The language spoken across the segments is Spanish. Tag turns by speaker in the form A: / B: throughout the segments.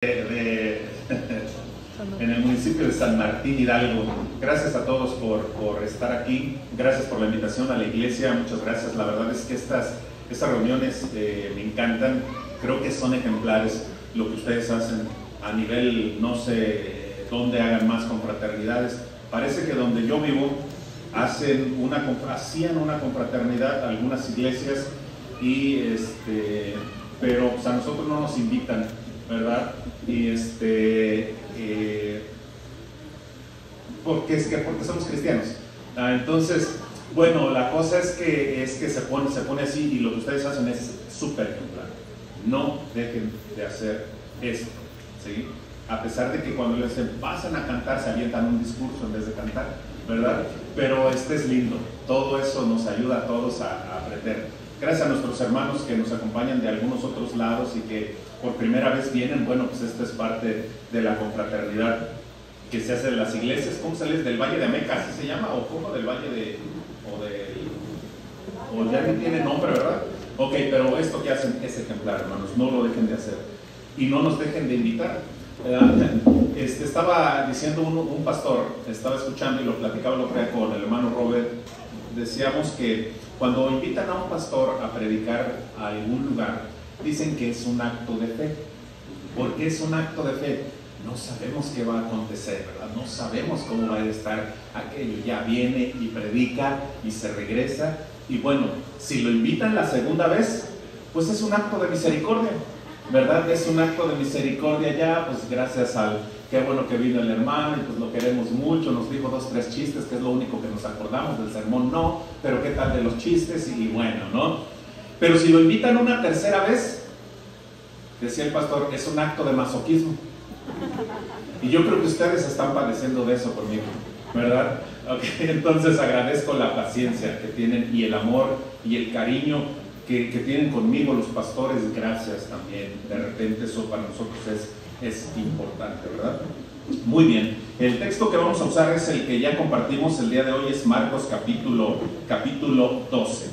A: en el municipio de San Martín Hidalgo. Gracias a todos por estar aquí, gracias por la invitación a la iglesia, muchas gracias. La verdad es que estas reuniones me encantan, creo que son ejemplares lo que ustedes hacen a nivel, no sé dónde hagan más confraternidades. Parece que donde yo vivo hacían una confraternidad algunas iglesias, pero pues, a nosotros no nos invitan, ¿verdad? Porque somos cristianos. Entonces, bueno, la cosa es que se pone así, y lo que ustedes hacen es súper ejemplar. No dejen de hacer esto, ¿sí? A pesar de que cuando les pasan a cantar se avientan un discurso en vez de cantar, ¿verdad? Pero es lindo. Todo eso nos ayuda a todos a aprender. Gracias a nuestros hermanos que nos acompañan de algunos otros lados y que por primera vez vienen. Bueno, pues esta es parte de la confraternidad que se hace en las iglesias. ¿Cómo sales? ¿Del Valle de Ameca, así se llama? ¿O cómo? ¿Del Valle de...? O ya no tiene nombre, ¿verdad? Ok, pero esto que hacen es ejemplar, hermanos. No lo dejen de hacer. Y no nos dejen de invitar. Estaba diciendo un pastor, estaba escuchando y lo platicaba el otro día con el hermano Robert. Decíamos que cuando invitan a un pastor a predicar a algún lugar, dicen que es un acto de fe. ¿Por qué es un acto de fe? No sabemos qué va a acontecer, ¿verdad? No sabemos cómo va a estar aquello. Ya viene y predica y se regresa. Y bueno, si lo invitan la segunda vez, pues es un acto de misericordia, ¿verdad? Es un acto de misericordia ya, pues gracias al qué bueno que vino el hermano y pues lo queremos mucho, nos dijo 2 o 3 chistes, que es lo único que nos acordamos del sermón, no, pero qué tal de los chistes, y bueno, ¿no? Pero si lo invitan una tercera vez, decía el pastor, es un acto de masoquismo. Y yo creo que ustedes están padeciendo de eso conmigo, ¿verdad? Okay, entonces agradezco la paciencia que tienen y el amor y el cariño que tienen conmigo los pastores. Gracias también. De repente eso para nosotros es importante, ¿verdad? Muy bien. El texto que vamos a usar es el que ya compartimos el día de hoy, es Marcos capítulo 12.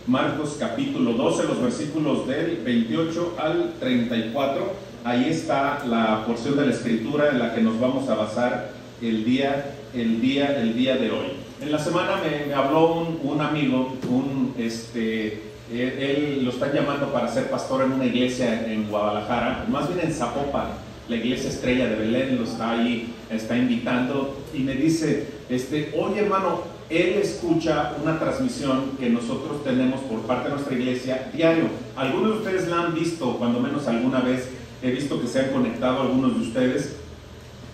A: Marcos capítulo 12, los versículos del 28 al 34. Ahí está la porción de la escritura en la que nos vamos a basar el día de hoy. En la semana me habló un amigo, él lo están llamando para ser pastor en una iglesia en Guadalajara, más bien en Zapopan, la iglesia Estrella de Belén, lo está invitando, y me dice, oye hermano, él escucha una transmisión que nosotros tenemos por parte de nuestra iglesia diario. Algunos de ustedes la han visto, cuando menos alguna vez he visto que se han conectado algunos de ustedes,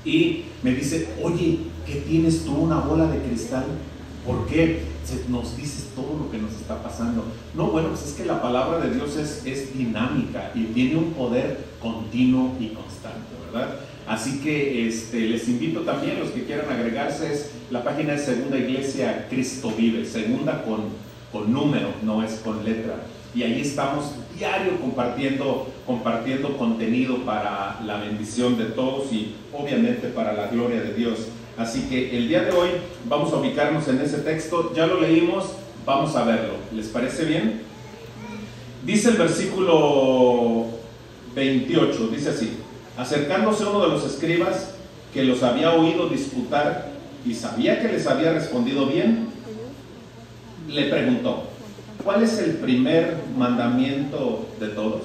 A: y me dice, oye, ¿qué tienes tú, una bola de cristal? ¿Por qué? Nos dices todo lo que nos está pasando. No, bueno, pues es que la palabra de Dios es dinámica y tiene un poder continuo y constante, ¿verdad? Así que les invito también, los que quieran agregarse, es la página de Segunda Iglesia Cristo Vive, segunda con número, no es con letra. Y ahí estamos diario compartiendo contenido para la bendición de todos y obviamente para la gloria de Dios. Así que el día de hoy vamos a ubicarnos en ese texto. Ya lo leímos, vamos a verlo. ¿Les parece bien? Dice el versículo 28, dice así: acercándose uno de los escribas que los había oído disputar y sabía que les había respondido bien, le preguntó: ¿cuál es el primer mandamiento de todos?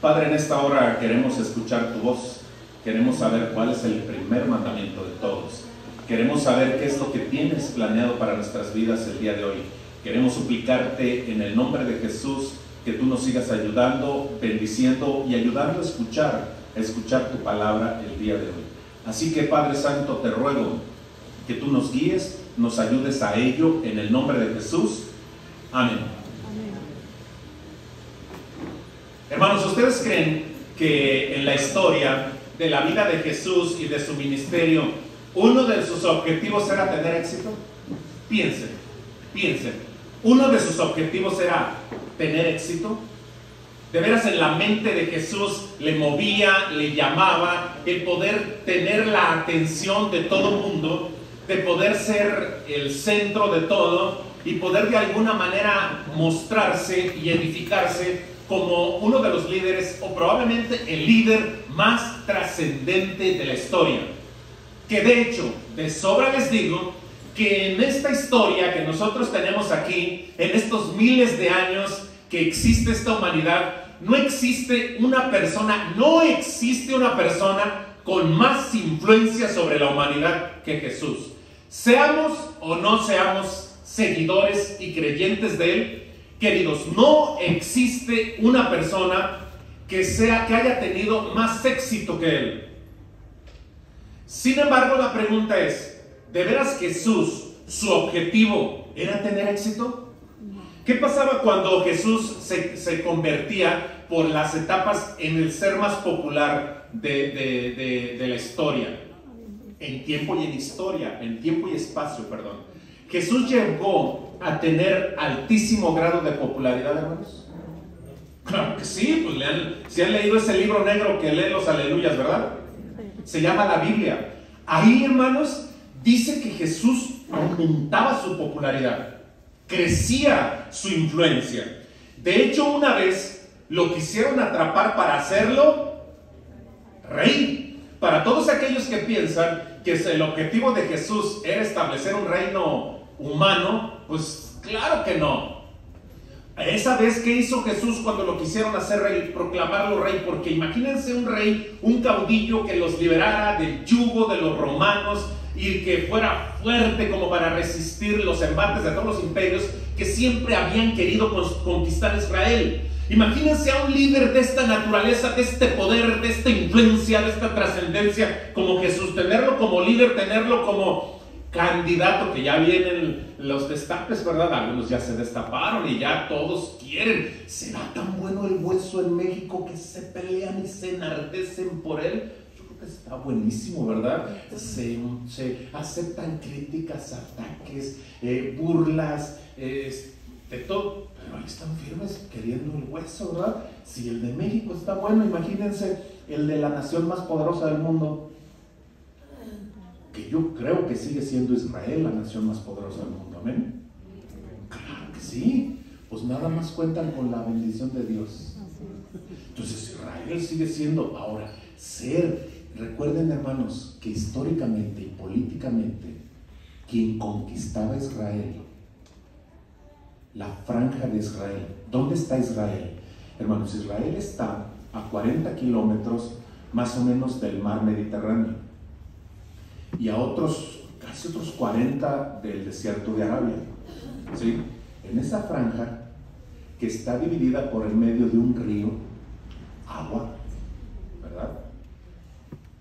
A: Padre, en esta hora queremos escuchar tu voz. Queremos saber cuál es el primer mandamiento de todos. Queremos saber qué es lo que tienes planeado para nuestras vidas el día de hoy. Queremos suplicarte en el nombre de Jesús que tú nos sigas ayudando, bendiciendo y ayudando a escuchar tu palabra el día de hoy. Así que Padre Santo, te ruego que tú nos guíes, nos ayudes a ello en el nombre de Jesús. Amén. Hermanos, ¿ustedes creen que en la historia de la vida de Jesús y de su ministerio, uno de sus objetivos era tener éxito? Piensen. ¿Uno de sus objetivos era tener éxito? De veras, en la mente de Jesús le movía, le llamaba el poder tener la atención de todo mundo, de poder ser el centro de todo y poder de alguna manera mostrarse y edificarse como uno de los líderes, o probablemente el líder más trascendente de la historia. Que de hecho, de sobra les digo, que en esta historia que nosotros tenemos aquí, en estos miles de años que existe esta humanidad, no existe una persona con más influencia sobre la humanidad que Jesús. Seamos o no seamos seguidores y creyentes de Él, queridos, no existe una persona que haya tenido más éxito que Él. Sin embargo, la pregunta es, ¿de veras Jesús, su objetivo era tener éxito? ¿Qué pasaba cuando Jesús se convertía por las etapas en el ser más popular de la historia? En tiempo y en historia, en tiempo y espacio, perdón. Jesús llegó a tener altísimo grado de popularidad, hermanos. Claro que sí, pues si han leído ese libro negro que lee los aleluyas, ¿verdad? Se llama la Biblia. Ahí, hermanos, dice que Jesús aumentaba su popularidad, crecía su influencia. De hecho, una vez lo quisieron atrapar para hacerlo rey. Para todos aquellos que piensan que el objetivo de Jesús era establecer un reino humano, pues claro que no. Esa vez, ¿qué hizo Jesús cuando lo quisieron hacer rey? Proclamarlo rey, porque imagínense un rey, un caudillo que los liberara del yugo de los romanos y que fuera fuerte como para resistir los embates de todos los imperios que siempre habían querido conquistar Israel. Imagínense a un líder de esta naturaleza, de este poder, de esta influencia, de esta trascendencia como Jesús, tenerlo como líder, tenerlo como candidato, que ya vienen los destapes, ¿verdad? Algunos ya se destaparon y ya todos quieren. ¿Será tan bueno el hueso en México que se pelean y se enardecen por él? Yo creo que está buenísimo, ¿verdad? Se aceptan críticas, ataques, burlas, de todo, pero ahí están firmes queriendo el hueso, ¿verdad? Si el de México está bueno, imagínense el de la nación más poderosa del mundo, que yo creo que sigue siendo Israel la nación más poderosa del mundo. ¿Amén? Claro que sí. Pues nada más cuentan con la bendición de Dios. Entonces Israel sigue siendo. Ahora, recuerden, hermanos, que históricamente y políticamente quien conquistaba Israel, la franja de Israel, ¿dónde está Israel? Hermanos, Israel está a 40 kilómetros más o menos del mar Mediterráneo y a casi otros 40 del desierto de Arabia, ¿sí? En esa franja que está dividida por el medio de un río, agua, ¿verdad?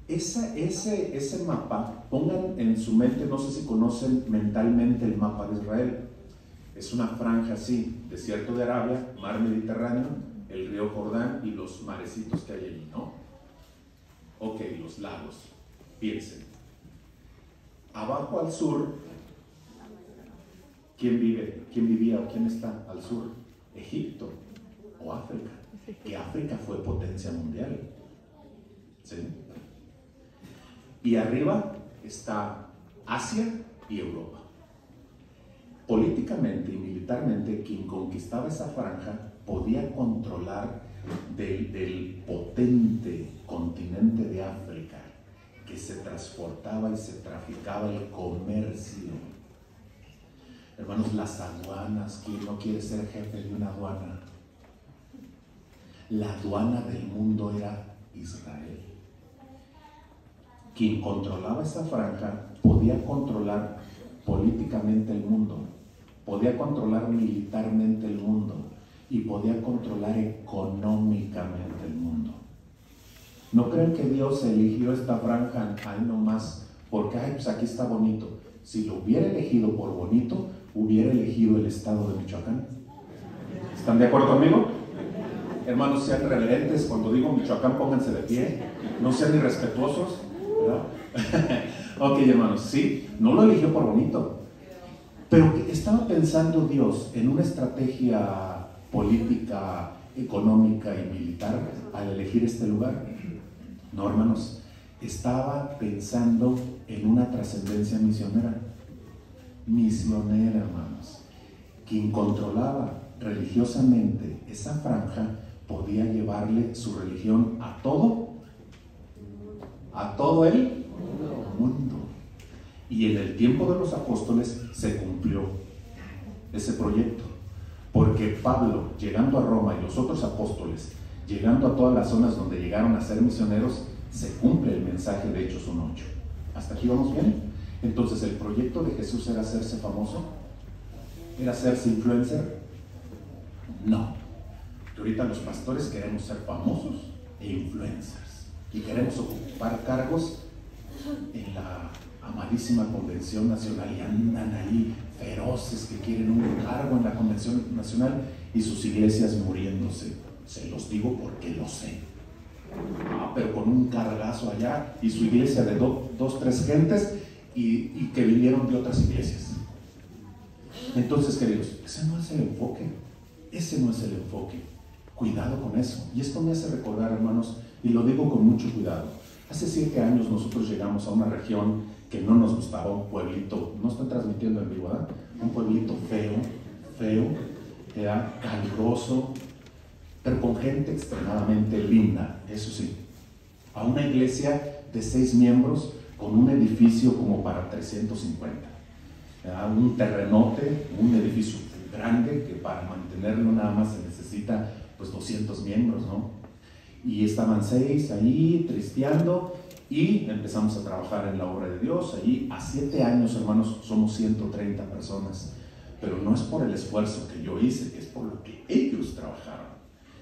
A: Ese mapa, pongan en su mente, no sé si conocen mentalmente el mapa de Israel. Es una franja así, desierto de Arabia, mar Mediterráneo, el río Jordán y los marecitos que hay allí, ¿no? Ok, los lagos. Piensen. Abajo al sur, ¿quién vivía o quién está al sur? Egipto o África. Que África fue potencia mundial. ¿Sí? Y arriba está Asia y Europa. Políticamente y militarmente, quien conquistaba esa franja podía controlar del potente continente de África, que se transportaba y se traficaba el comercio. Hermanos, las aduanas, ¿quién no quiere ser jefe de una aduana? La aduana del mundo era Israel. Quien controlaba esa franja podía controlar políticamente el mundo, podía controlar militarmente el mundo y podía controlar económicamente el mundo. No creen que Dios eligió esta franja ahí nomás porque pues aquí está bonito. Si lo hubiera elegido por bonito, hubiera elegido el estado de Michoacán. ¿Están de acuerdo conmigo? Hermanos, sean reverentes. Cuando digo Michoacán, pónganse de pie. No sean irrespetuosos, ¿verdad? Ok, hermanos, sí, no lo eligió por bonito. Pero estaba pensando Dios en una estrategia política, económica y militar al elegir este lugar. No, hermanos, estaba pensando en una trascendencia misionera. Misionera, hermanos. Quien controlaba religiosamente esa franja podía llevarle su religión a todo a todo el mundo. Y en el tiempo de los apóstoles se cumplió ese proyecto, porque Pablo, llegando a Roma, y los otros apóstoles, llegando a todas las zonas donde llegaron a ser misioneros, se cumple el mensaje de Hechos 1:8. ¿Hasta aquí vamos bien? Entonces, ¿el proyecto de Jesús era hacerse famoso? ¿Era hacerse influencer? No. Que ahorita los pastores queremos ser famosos e influencers, y queremos ocupar cargos en la amadísima Convención Nacional, y andan ahí feroces que quieren un cargo en la Convención Nacional y sus iglesias muriéndose. Se los digo porque lo sé. Pero con un cargazo allá, y su iglesia de dos, tres gentes y que vinieron de otras iglesias. Entonces, queridos, ese no es el enfoque. Ese no es el enfoque. Cuidado con eso. Y esto me hace recordar, hermanos, y lo digo con mucho cuidado. Hace 7 años nosotros llegamos a una región que no nos gustaba, un pueblito, no estoy transmitiendo en vivo, ¿verdad? Un pueblito feo, era caluroso, pero con gente extremadamente linda, eso sí. A una iglesia de 6 miembros con un edificio como para 350. Un terrenote, un edificio grande que para mantenerlo nada más se necesita pues 200 miembros, ¿no? Y estaban 6 ahí tristeando y empezamos a trabajar en la obra de Dios. Allí a 7 años, hermanos, somos 130 personas, pero no es por el esfuerzo que yo hice, es por lo que ellos trabajaron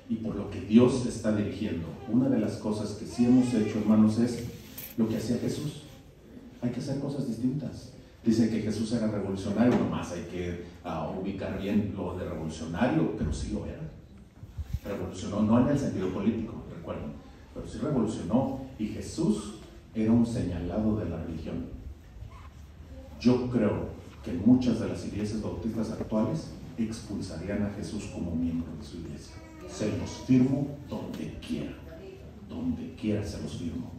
A: y por lo que Dios está dirigiendo. Una de las cosas que sí hemos hecho, hermanos, es lo que hacía Jesús. Hay que hacer cosas distintas. Dice que Jesús era revolucionario, nomás hay que ubicar bien lo de revolucionario, pero sí lo era. Revolucionó, no en el sentido político, recuerden, pero sí revolucionó, y Jesús era un señalado de la religión. Yo creo que muchas de las iglesias bautistas actuales expulsarían a Jesús como miembro de su iglesia. Se los firmo donde quiera se los firmo.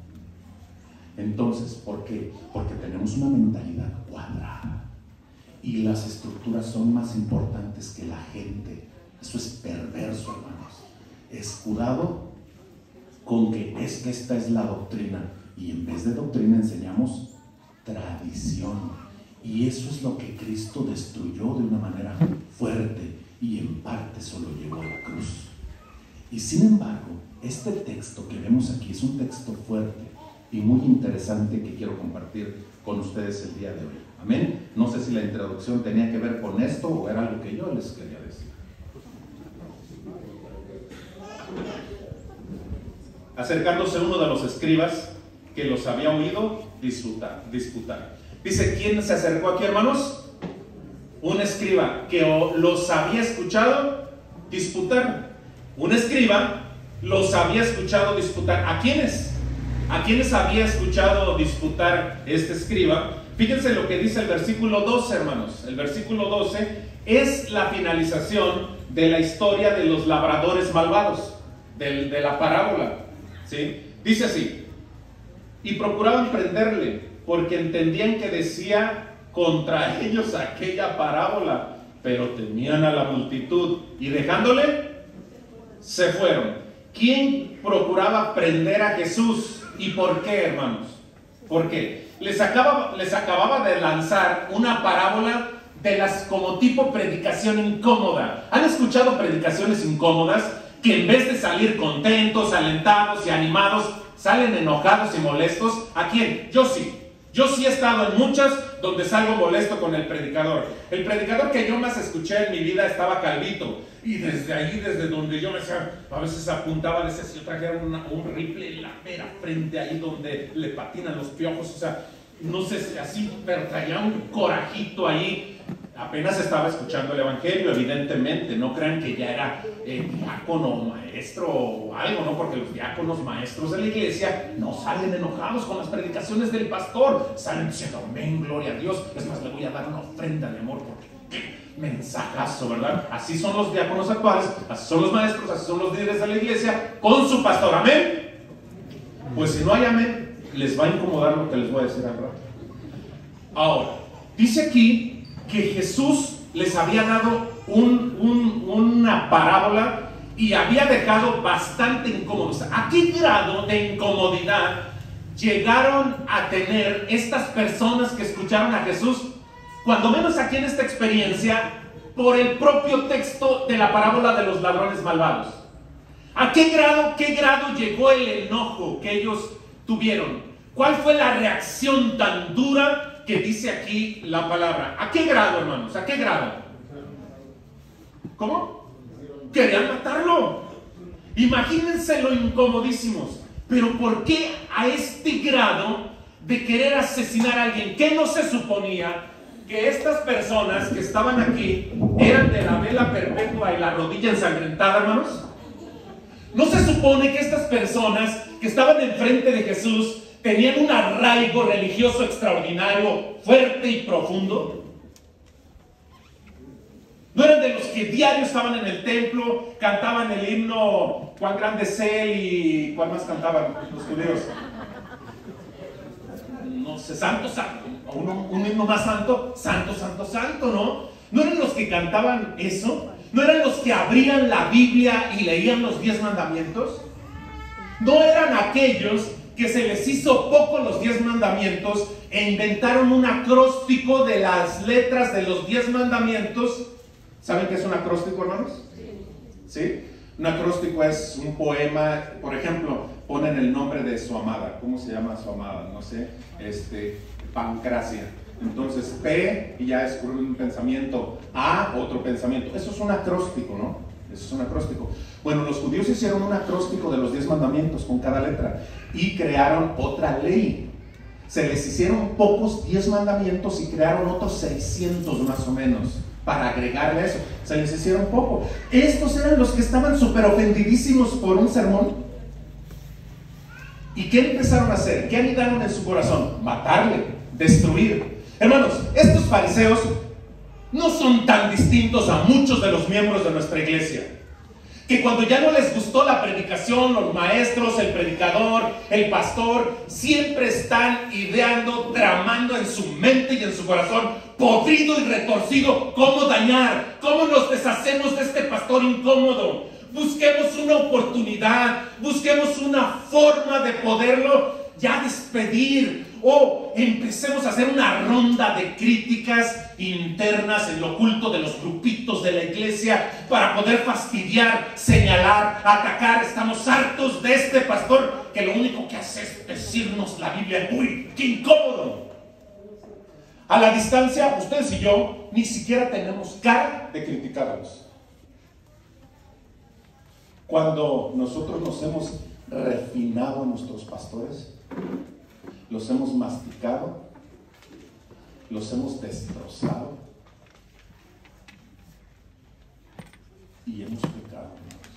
A: Entonces, ¿por qué? Porque tenemos una mentalidad cuadrada y las estructuras son más importantes que la gente. Eso es perverso, hermanos. Cuidado con que esta es la doctrina, y en vez de doctrina enseñamos tradición, y eso es lo que Cristo destruyó de una manera fuerte, y en parte solo llevó a la cruz. Y sin embargo, este texto que vemos aquí es un texto fuerte y muy interesante que quiero compartir con ustedes el día de hoy. Amén. No sé si la introducción tenía que ver con esto o era algo que yo les quería decir. Acercándose uno de los escribas que los había oído disputar. Dice, ¿quién se acercó aquí, hermanos? Un escriba que los había escuchado disputar. Un escriba los había escuchado disputar. ¿A quiénes? ¿A quiénes había escuchado disputar este escriba? Fíjense lo que dice el versículo 12, hermanos. El versículo 12 es la finalización de la historia de los labradores malvados, de la parábola, ¿sí? Dice así: y procuraban prenderle, porque entendían que decía contra ellos aquella parábola, pero temían a la multitud, y dejándole, se fueron. ¿Quién procuraba prender a Jesús? ¿Y por qué, hermanos? ¿Por qué? Les acababa de lanzar una parábola de las como tipo predicación incómoda. ¿Han escuchado predicaciones incómodas que en vez de salir contentos, alentados y animados, salen enojados y molestos? ¿A quién? Yo sí. Yo sí he estado en muchas donde salgo molesto con el predicador. El predicador que yo más escuché en mi vida estaba calvito. Y desde ahí, desde donde yo me decía, a veces apuntaba, decía, si yo trajera un rifle en la mera frente ahí donde le patinan los piojos, o sea, no sé, así, pero traía un corajito ahí. Apenas estaba escuchando el evangelio, evidentemente. No crean que ya era diácono o maestro o algo, ¿no? Porque los diáconos, maestros de la iglesia no salen enojados con las predicaciones del pastor, salen diciendo, amén, gloria a Dios. Es más, le voy a dar una ofrenda de amor, porque qué mensajazo, ¿verdad? Así son los diáconos actuales, así son los maestros, así son los líderes de la iglesia con su pastor, amén. Pues si no hay amén, les va a incomodar lo que les voy a decir al rato. Ahora, dice aquí que Jesús les había dado una parábola y había dejado bastante incómodos. ¿A qué grado de incomodidad llegaron a tener estas personas que escucharon a Jesús, cuando menos aquí en esta experiencia, por el propio texto de la parábola de los ladrones malvados? ¿A qué grado llegó el enojo que ellos tuvieron? ¿Cuál fue la reacción tan dura que dice aquí la palabra? ¿A qué grado, hermanos? ¿A qué grado? ¿Cómo? Querían matarlo. Imagínense lo incomodísimos. Pero ¿por qué a este grado de querer asesinar a alguien? ¿Qué no se suponía? Que estas personas que estaban aquí eran de la vela perpetua y la rodilla ensangrentada, hermanos. ¿No se supone que estas personas que estaban enfrente de Jesús tenían un arraigo religioso extraordinario, fuerte y profundo? ¿No eran de los que diario estaban en el templo, cantaban el himno "Cuán grande es Él"? ¿Y cuál más cantaban los judíos? No sé, santo, santo. Un himno más santo, santo, santo, santo, ¿no? ¿No eran los que cantaban eso? ¿No eran los que abrían la Biblia y leían los 10 mandamientos? ¿No eran aquellos que se les hizo poco los 10 mandamientos e inventaron un acróstico de las letras de los 10 mandamientos? ¿Saben qué es un acróstico, hermanos? ¿Sí? Un acróstico es un poema. Por ejemplo, ponen el nombre de su amada. ¿Cómo se llama su amada? No sé. Pancracia. Entonces, P, y ya es un pensamiento. A, otro pensamiento. Eso es un acróstico, ¿no? Eso es un acróstico. Bueno, los judíos hicieron un acróstico de los 10 mandamientos con cada letra y crearon otra ley. Se les hicieron pocos 10 mandamientos y crearon otros 600 más o menos para agregarle eso. Se les hicieron poco. Estos eran los que estaban súper ofendidísimos por un sermón. ¿Y qué empezaron a hacer? ¿Qué anidaron en su corazón? Matarle, destruir. Hermanos, estos fariseos no son tan distintos a muchos de los miembros de nuestra iglesia, que cuando ya no les gustó la predicación, los maestros, el predicador, el pastor, siempre están ideando, tramando en su mente y en su corazón, podrido y retorcido, cómo dañar, cómo nos deshacemos de este pastor incómodo. Busquemos una oportunidad, busquemos una forma de poderlo ya despedir, o empecemos a hacer una ronda de críticas internas en lo oculto de los grupitos de la iglesia para poder fastidiar, señalar, atacar. Estamos hartos de este pastor que lo único que hace es decirnos la Biblia. ¡Uy, qué incómodo! A la distancia, ustedes y yo ni siquiera tenemos cara de criticarlos. Cuando nosotros nos hemos refinado a nuestros pastores, los hemos masticado, los hemos destrozado y hemos pecado, hermanos.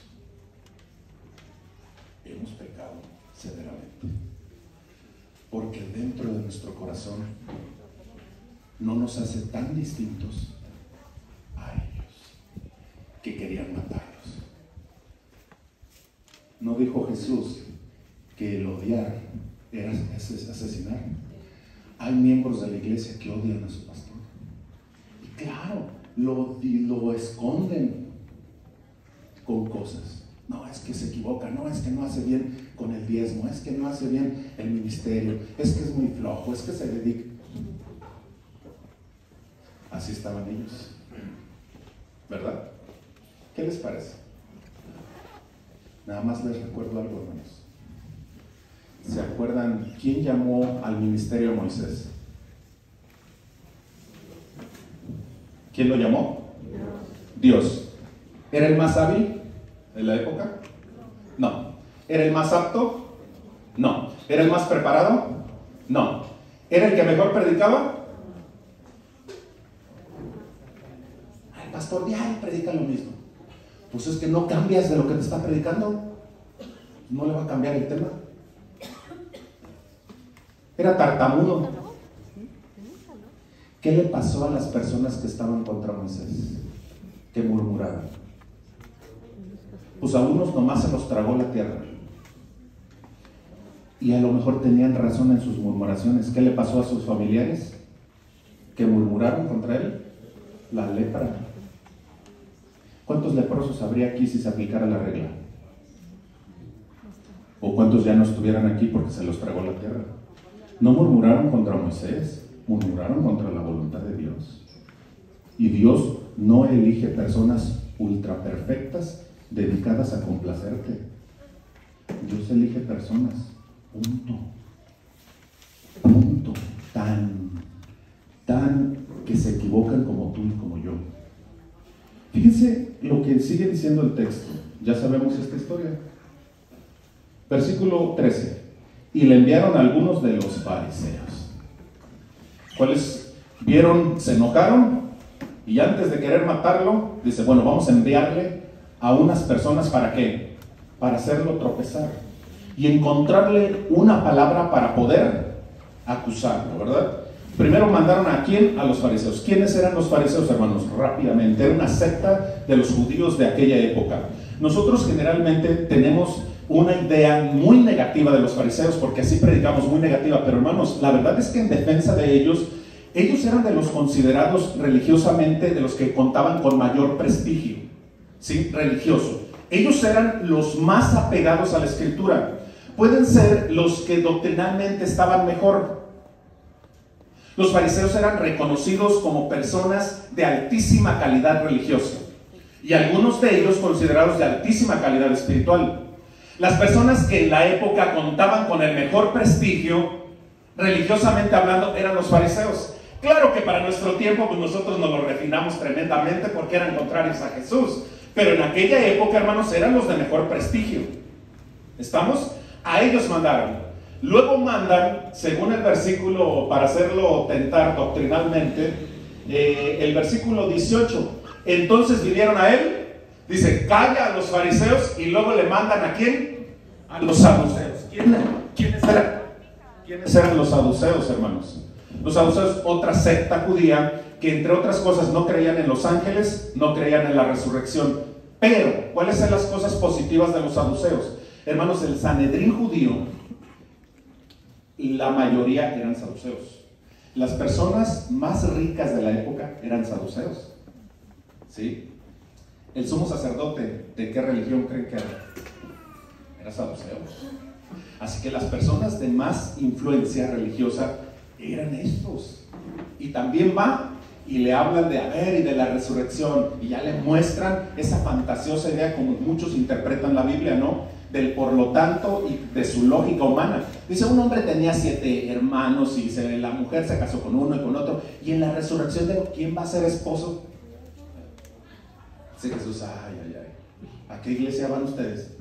A: Hemos pecado severamente, porque dentro de nuestro corazón no nos hace tan distintos a ellos que querían matarlos. ¿No dijo Jesús que el odiar era asesinar? Hay miembros de la iglesia que odian a su pastor. Y claro, lo esconden con cosas. No, es que se equivoca, no, es que no hace bien con el diezmo, es que no hace bien el ministerio, es que es muy flojo, es que se dedica. Así estaban ellos, ¿verdad? ¿Qué les parece? Nada más les recuerdo algo, hermanos. ¿Se acuerdan quién llamó al ministerio a Moisés? ¿Quién lo llamó? Dios. ¿Era el más hábil de la época? No. ¿Era el más apto? No. ¿Era el más preparado? No. ¿Era el que mejor predicaba? El pastor diario predica lo mismo. Pues es que no cambias de lo que te está predicando. No le va a cambiar el tema. Era tartamudo. ¿Qué le pasó a las personas que estaban contra Moisés? Que murmuraban. Pues a unos nomás se los tragó la tierra. Y a lo mejor tenían razón en sus murmuraciones. ¿Qué le pasó a sus familiares? Que murmuraron contra él. La lepra. ¿Cuántos leprosos habría aquí si se aplicara la regla?
B: ¿O cuántos ya no estuvieran aquí porque se los tragó la tierra? No murmuraron contra Moisés, murmuraron contra la voluntad de Dios. Y Dios no elige personas ultra perfectas dedicadas a complacerte. Dios elige personas, punto, tan que se equivocan como tú y como yo. Fíjense lo que sigue diciendo el texto. Ya sabemos esta historia. Versículo 13. Y le enviaron a algunos de los fariseos. ¿Cuáles vieron? Se enojaron y antes de querer matarlo, dice, bueno, vamos a enviarle a unas personas, ¿para qué? Para hacerlo tropezar y encontrarle una palabra para poder acusarlo, ¿verdad? Primero mandaron ¿a quién? A los fariseos. ¿Quiénes eran los fariseos, hermanos? Rápidamente, era una secta de los judíos de aquella época. Nosotros generalmente tenemos una idea muy negativa de los fariseos, porque así predicamos, muy negativa, pero hermanos, la verdad es que en defensa de ellos eran de los considerados religiosamente, de los que contaban con mayor prestigio, ¿sí? Religioso. Ellos eran los más apegados a la escritura. Pueden ser los que doctrinalmente estaban mejor. Los fariseos eran reconocidos como personas de altísima calidad religiosa y algunos de ellos considerados de altísima calidad espiritual. Las personas que en la época contaban con el mejor prestigio, religiosamente hablando, eran los fariseos. Claro que para nuestro tiempo, pues nosotros nos lo refinamos tremendamente porque eran contrarios a Jesús, pero en aquella época, hermanos, eran los de mejor prestigio. ¿Estamos? A ellos mandaron. Luego mandan, según el versículo, para hacerlo tentar doctrinalmente, el versículo 18. Entonces vinieron a él, dice, calla a los fariseos, y luego le mandan ¿a quién? A los saduceos. ¿Quiénes eran? ¿Quiénes eran los saduceos, hermanos? Los saduceos, otra secta judía, que entre otras cosas no creían en los ángeles, no creían en la resurrección. Pero, ¿cuáles son las cosas positivas de los saduceos? Hermanos, el Sanedrín judío, la mayoría eran saduceos. Las personas más ricas de la época eran saduceos, ¿sí? El sumo sacerdote, ¿de qué religión creen que era? Era saduceo. Así que las personas de más influencia religiosa eran estos. Y también va y le hablan de y de la resurrección, y ya le muestran esa fantasiosa idea como muchos interpretan la Biblia, ¿no? Del por lo tanto y de su lógica humana. Dice, un hombre tenía 7 hermanos y la mujer se casó con uno y con otro, y en la resurrección de ¿quién va a ser esposo? Dice Jesús, ay. ¿A qué iglesia van ustedes?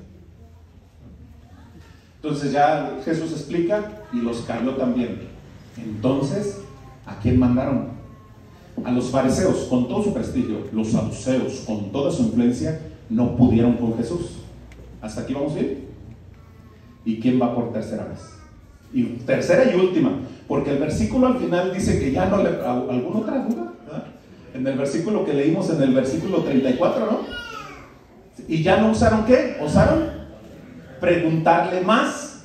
B: Entonces ya Jesús explica y los cayó también. Entonces, ¿a quién mandaron? A los fariseos, con todo su prestigio. Los saduceos, con toda su influencia, no pudieron con Jesús. ¿Hasta aquí vamos bien? ¿Y quién va por tercera vez? Y tercera y última, porque el versículo al final dice que ya no le... ¿Alguna otra duda? ¿Ah? En el versículo que leímos en el versículo 34, ¿no? ¿Y ya no usaron qué? ¿Usaron? Preguntarle más.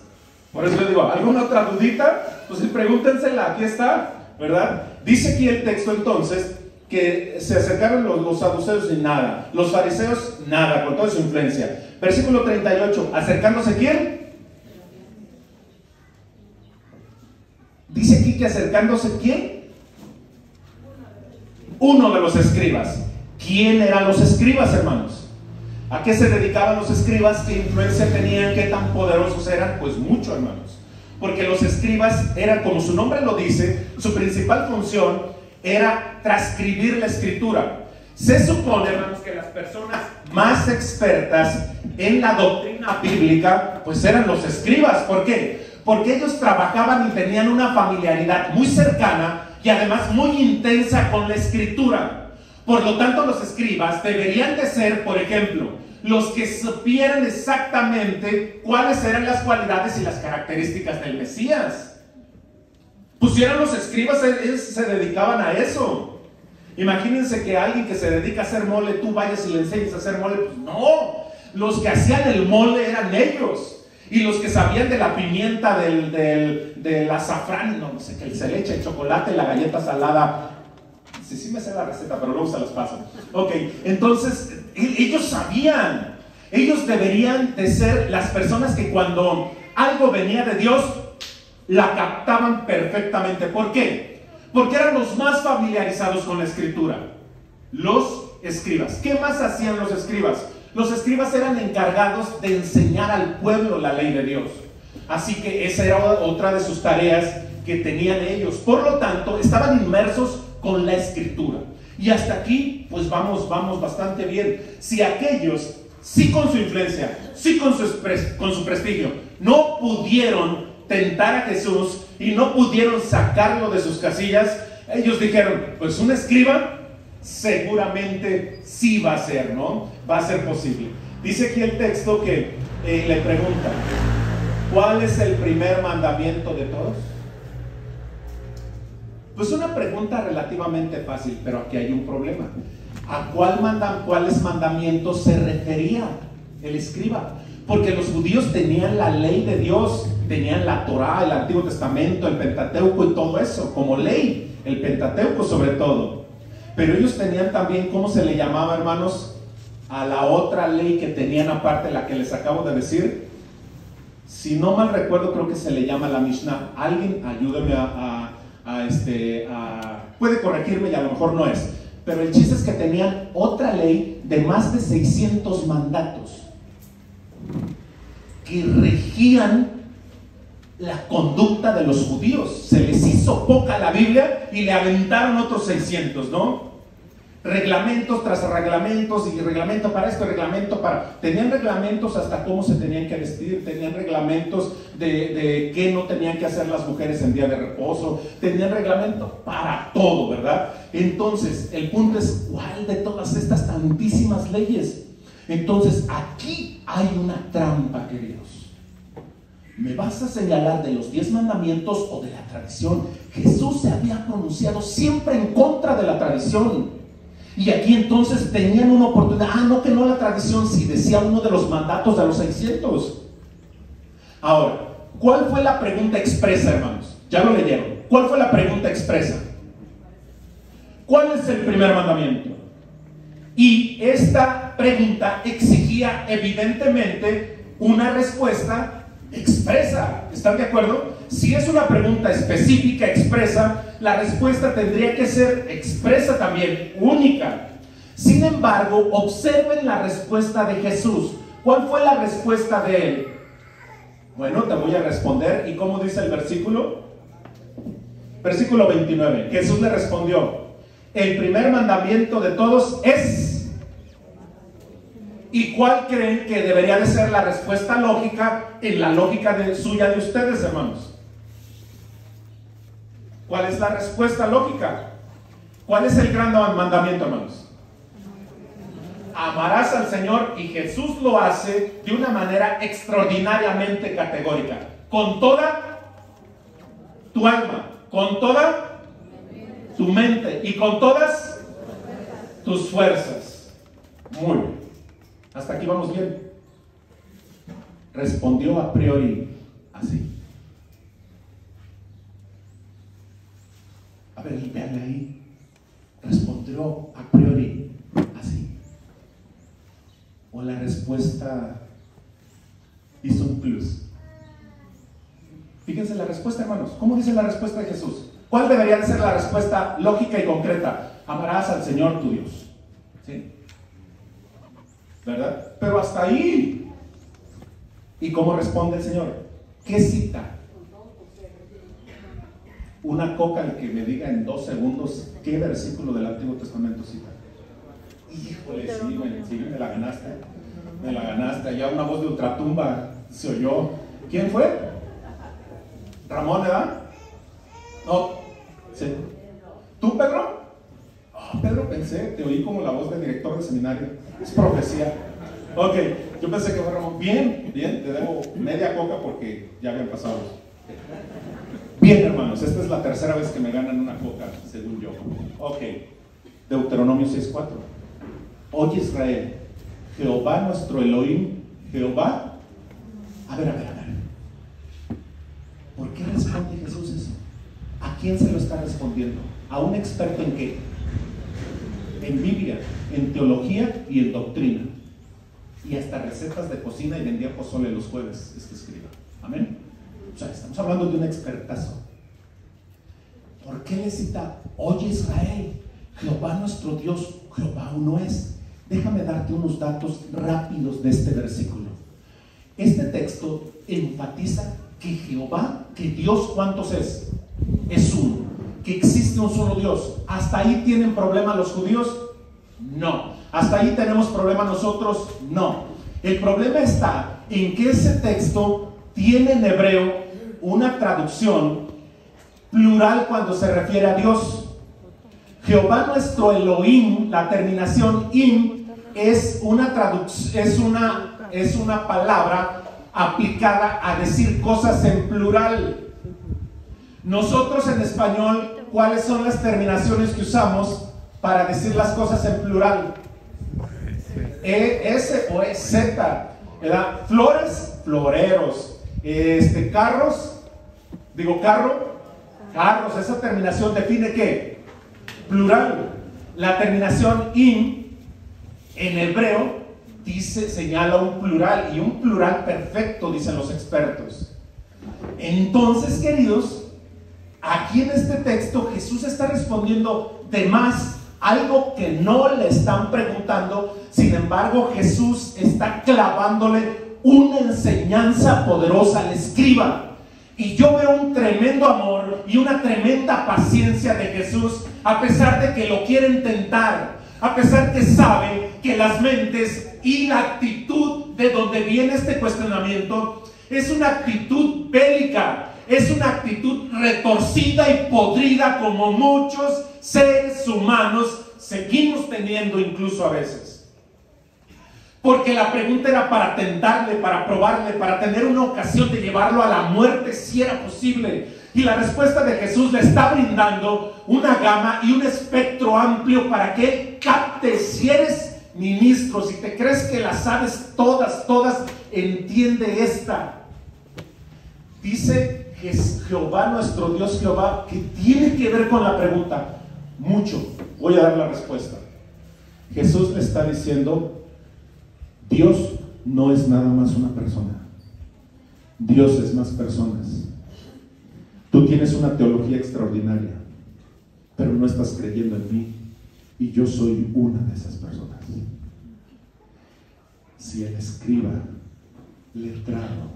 B: Por eso le digo, ¿alguna otra dudita? Pues pregúntensela, aquí está, ¿verdad? Dice aquí el texto entonces que se acercaron los saduceos y nada, los fariseos nada, con toda su influencia. Versículo 38, ¿acercándose quién? Dice aquí que acercándose ¿quién? Uno de los escribas. ¿Quién eran los escribas, hermanos? ¿A qué se dedicaban los escribas? ¿Qué influencia tenían? ¿Qué tan poderosos eran? Pues mucho, hermanos. Porque los escribas eran, como su nombre lo dice, su principal función era transcribir la escritura. Se supone, hermanos, que las personas más expertas en la doctrina bíblica, pues eran los escribas. ¿Por qué? Porque ellos trabajaban y tenían una familiaridad muy cercana y además muy intensa con la escritura. Por lo tanto, los escribas deberían de ser, por ejemplo, los que supieran exactamente cuáles eran las cualidades y las características del Mesías. Pusieron los escribas, ellos se dedicaban a eso. Imagínense que alguien que se dedica a hacer mole, tú vayas y le enseñes a hacer mole. Pues no, los que hacían el mole eran ellos. Y los que sabían de la pimienta, del azafrán, no sé, que se le echa el chocolate, la galleta salada. Sí me sé la receta, pero luego se las paso. Ok, entonces ellos sabían.
A: Ellos deberían de ser las personas que cuando algo venía de Dios, la captaban perfectamente. ¿Por qué? Porque eran los más familiarizados con la escritura. Los escribas. ¿Qué más hacían los escribas? Los escribas eran encargados de enseñar al pueblo la ley de Dios. Así que esa era otra de sus tareas que tenían ellos. Por lo tanto, estaban inmersos con la escritura. Y hasta aquí, pues vamos bastante bien. Si aquellos, sí con su influencia, sí con su prestigio, no pudieron tentar a Jesús y no pudieron sacarlo de sus casillas, ellos dijeron, pues un escriba seguramente sí va a ser, ¿no? Va a ser posible. Dice aquí el texto que le pregunta, ¿cuál es el primer mandamiento de todos? Pues una pregunta relativamente fácil, pero aquí hay un problema. ¿A cuáles mandamientos se refería el escriba? Porque los judíos tenían la ley de Dios, tenían la Torá, el Antiguo Testamento, el Pentateuco y todo eso, como ley, el Pentateuco sobre todo. Pero ellos tenían también, ¿cómo se le llamaba, hermanos? A la otra ley que tenían aparte, la que les acabo de decir. Si no mal recuerdo, creo que se le llama la Mishnah. Alguien ayúdeme puede corregirme y a lo mejor no es. Pero el chiste es que tenían otra ley de más de 600 mandatos que regían la conducta de los judíos. Se les hizo poca la Biblia y le aventaron otros 600, ¿no? Reglamentos tras reglamentos, y reglamento para esto, reglamento para... Tenían reglamentos hasta cómo se tenían que vestir, tenían reglamentos de qué no tenían que hacer las mujeres en día de reposo, tenían reglamento para todo, ¿verdad? Entonces, el punto es, ¿cuál de todas estas tantísimas leyes? Entonces, aquí hay una trampa, queridos. ¿Me vas a señalar de los 10 mandamientos o de la tradición? Jesús se había pronunciado siempre en contra de la tradición. Y aquí entonces tenían una oportunidad. No, que no la tradición, si decía uno de los mandatos de los 600. Ahora, ¿cuál fue la pregunta expresa, hermanos? Ya lo leyeron. ¿Cuál fue la pregunta expresa? ¿Cuál es el primer mandamiento? Y esta pregunta exigía evidentemente una respuesta expresa. ¿Están de acuerdo? Si es una pregunta específica, expresa, la respuesta tendría que ser expresa también, única. Sin embargo, observen la respuesta de Jesús. ¿Cuál fue la respuesta de él? Bueno, te voy a responder. ¿Y cómo dice el versículo? Versículo 29. Jesús le respondió: el primer mandamiento de todos es... ¿Y cuál creen que debería de ser la respuesta lógica en la lógica suya de ustedes, hermanos? ¿Cuál es la respuesta lógica? ¿Cuál es el gran mandamiento, hermanos? Amarás al Señor, y Jesús lo hace de una manera extraordinariamente categórica. Con toda tu alma, con toda tu mente y con todas tus fuerzas. Muy bien. Hasta aquí vamos bien. Respondió a priori así. A ver, véanle ahí. Respondió a priori así. O la respuesta hizo un plus. Fíjense la respuesta, hermanos. ¿Cómo dice la respuesta de Jesús? ¿Cuál debería de ser la respuesta lógica y concreta? Amarás al Señor tu Dios. ¿Sí? ¿Verdad? Pero hasta ahí. ¿Y cómo responde el Señor? ¿Qué cita? Una coca, el que me diga en 2 segundos qué versículo del Antiguo Testamento cita. Híjole, sí, me la ganaste. Me la ganaste. Allá una voz de ultratumba se oyó. ¿Quién fue? Ramón, ¿verdad? No. ¿Sí? ¿Tú, Pedro? Pedro, pensé, te oí como la voz del director del seminario. Es profecía. Ok, yo pensé que fue Ramón. Bien, te debo media coca porque ya habían pasado. Bien, hermanos, esta es la tercera vez que me ganan una coca, según yo. Ok, Deuteronomio 6:4. Oye, Israel, Jehová nuestro Elohim, Jehová. A ver. ¿Por qué responde Jesús eso? ¿A quién se lo está respondiendo? ¿A un experto en qué? En Biblia, en teología y en doctrina.
B: y hasta recetas de cocina y vendía pozole los jueves, este escriba. Amén. O sea, estamos hablando de un expertazo. ¿Por qué le cita, oye Israel, Jehová nuestro Dios, Jehová uno es? Déjame darte unos datos rápidos de este versículo. Este texto enfatiza que Jehová, que Dios, ¿cuántos es? Es uno, que existe un solo Dios. ¿Hasta ahí tienen problema los judíos? No. ¿Hasta ahí tenemos problema nosotros? No. El problema está en que ese texto tiene en hebreo una traducción plural cuando se refiere a Dios. Jehová nuestro Elohim, la terminación im, es una palabra aplicada a decir cosas en plural. Nosotros en español, ¿cuáles son las terminaciones que usamos para decir las cosas en plural? S o Z, ¿verdad? Flores, floreros, carros, carros. Esa terminación define ¿qué? Plural. La terminación in en hebreo señala un plural, y un plural perfecto, dicen los expertos. Entonces, queridos, aquí en este texto Jesús está respondiendo de más algo que no le están preguntando. Sin embargo, Jesús está clavándole una enseñanza poderosa al escriba. Y yo veo un tremendo amor y una tremenda paciencia de Jesús, a pesar de que lo quieren tentar, a pesar que sabe que las mentes y la actitud de donde viene este cuestionamiento es una actitud bélica, es una actitud retorcida y podrida, como muchos seres humanos seguimos teniendo incluso a veces. Porque la pregunta era para tentarle, para probarle, para tener una ocasión de llevarlo a la muerte si era posible. Y la respuesta de Jesús le está brindando una gama y un espectro amplio para que él capte. Si eres ministro, si te crees que las sabes todas, entiende esta. Dice Jehová nuestro Dios, Jehová, que tiene que ver con la pregunta. Mucho. Voy a dar la respuesta. Jesús le está diciendo, Dios no es nada más una persona. Dios es más personas. Tú tienes una teología extraordinaria, pero no estás creyendo en mí, y yo soy una de esas personas. Si el escriba, letrado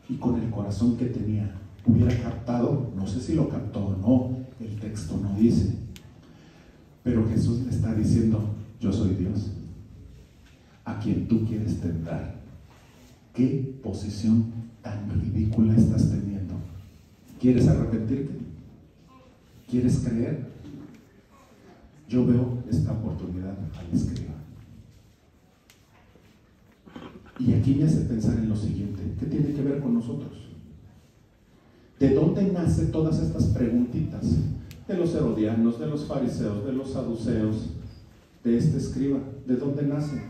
B: y con el corazón que tenía, hubiera captado, no sé si lo captó o no, el texto no dice, pero Jesús le está diciendo, yo soy Dios, a quien tú quieres tentar. ¿Qué posición tan ridícula estás teniendo? ¿Quieres arrepentirte? ¿Quieres creer? Yo veo esta oportunidad al escriba. Y aquí me hace pensar en lo siguiente, ¿qué tiene que ver con nosotros? ¿De dónde nacen todas estas preguntitas? De los herodianos, de los fariseos, de los saduceos, de este escriba. ¿De dónde nace?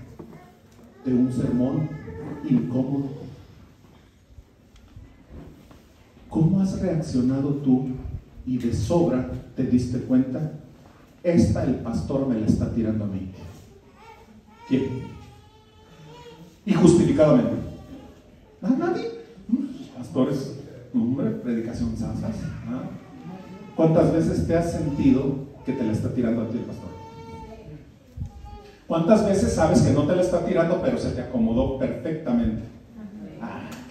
B: De un sermón incómodo. ¿Cómo has reaccionado tú y de sobra te diste cuenta? Esta el pastor me la está tirando a mí. ¿Quién? Y justificadamente. ¿Nadie? Pastores, hombre, predicación sasas. ¿Cuántas veces te has sentido que te la está tirando a ti el pastor? ¿Cuántas veces sabes que no te la está tirando, pero se te acomodó perfectamente?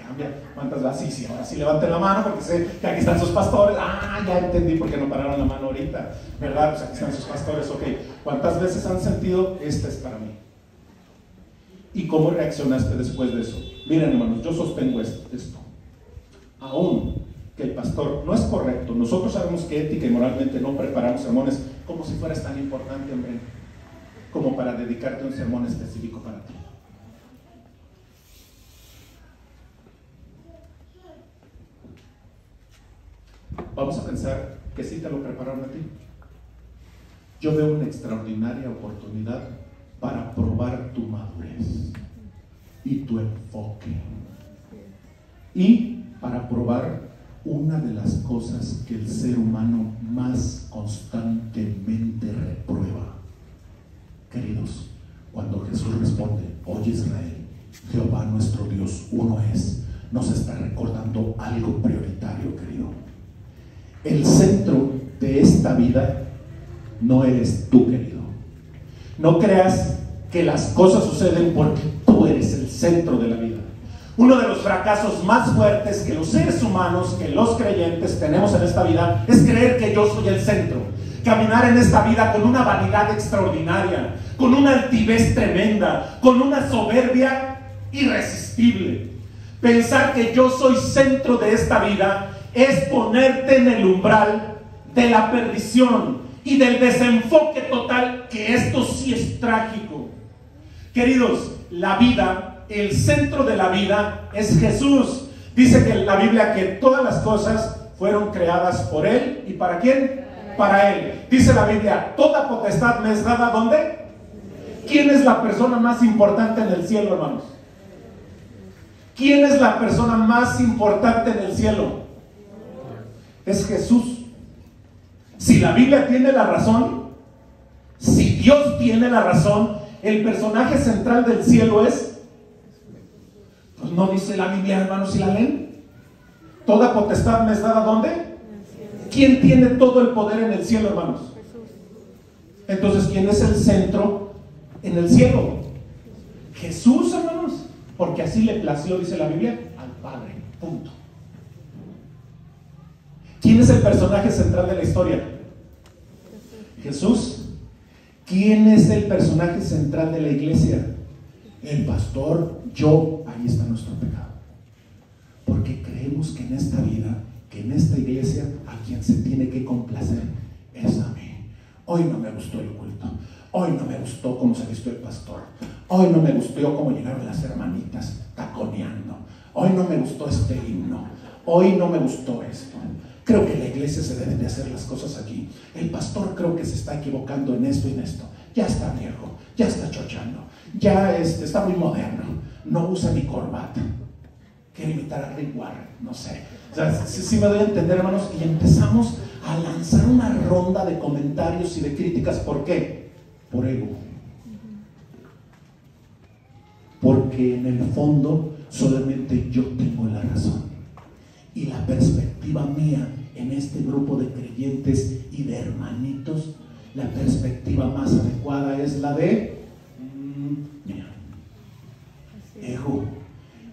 B: Cambia. ¿Cuántas veces? Sí, ahora sí levanten la mano porque sé que aquí están sus pastores. Ya entendí por qué no pararon la mano ahorita, ¿verdad? Pues aquí están sus pastores, ok. ¿Cuántas veces han sentido, esta es para mí? ¿Y cómo reaccionaste después de eso? Miren, hermanos, yo sostengo esto. Aún que el pastor no es correcto, nosotros sabemos que ética y moralmente no preparamos sermones como si fueras tan importante, hombre, como para dedicarte a un sermón específico para ti. Vamos a pensar que sí te lo prepararon a ti. Yo veo una extraordinaria oportunidad para probar tu madurez y tu enfoque, y para probar una de las cosas que el ser humano más constantemente reprueba. Queridos, cuando Jesús responde, oye Israel, Uno es, nos está recordando algo prioritario, querido. El centro de esta vida no eres tú, querido. No creas que las cosas suceden porque tú eres el centro de la vida. Uno de los fracasos más fuertes que los seres humanos, que los creyentes tenemos en esta vida, es creer que yo soy el centro. Caminar en esta vida con una vanidad extraordinaria, con una altivez tremenda, con una soberbia irresistible. Pensar que yo soy centro de esta vida es ponerte en el umbral de la perdición y del desenfoque total, que esto sí es trágico. Queridos, la vida, el centro de la vida es Jesús. Dice que en la Biblia que todas las cosas fueron creadas por Él. ¿Y para quién? Para Él. Dice la Biblia, toda potestad me es dada, ¿dónde? ¿Quién es la persona más importante en el cielo, hermanos? ¿Quién es la persona más importante en el cielo? Es Jesús. Si la Biblia tiene la razón, si Dios tiene la razón, el personaje central del cielo es, pues no dice la Biblia, hermanos, si la leen. Toda potestad me es dada, ¿dónde? ¿Quién tiene todo el poder en el cielo, hermanos? Entonces, ¿quién es el centro en el cielo? Jesús, hermanos, porque así le plació, dice la Biblia, al Padre, punto. ¿Quién es el personaje central de la historia? Jesús. ¿Quién es el personaje central de la iglesia? El pastor, yo. Ahí está nuestro pecado. Porque creemos que en esta vida, que en esta iglesia, a quien se tiene que complacer es a mí. Hoy no me gustó el culto. Hoy no me gustó cómo se vistió el pastor. Hoy no me gustó cómo llegaron las hermanitas taconeando. Hoy no me gustó este himno. Hoy no me gustó esto. Creo que la iglesia se debe de hacer las cosas aquí. El pastor creo que se está equivocando en esto y en esto. Ya está viejo, ya está chochando, ya está muy moderno. No usa ni corbata. Quiere imitar a Rick Warren, no sé. O sea, sí me doy a entender, hermanos. Y empezamos a lanzar una ronda de comentarios y de críticas. ¿Por qué? Por ego. Porque en el fondo solamente yo tengo la razón. Y la perspectiva mía en este grupo de creyentes y de hermanitos, la perspectiva más adecuada es la de mira, ego,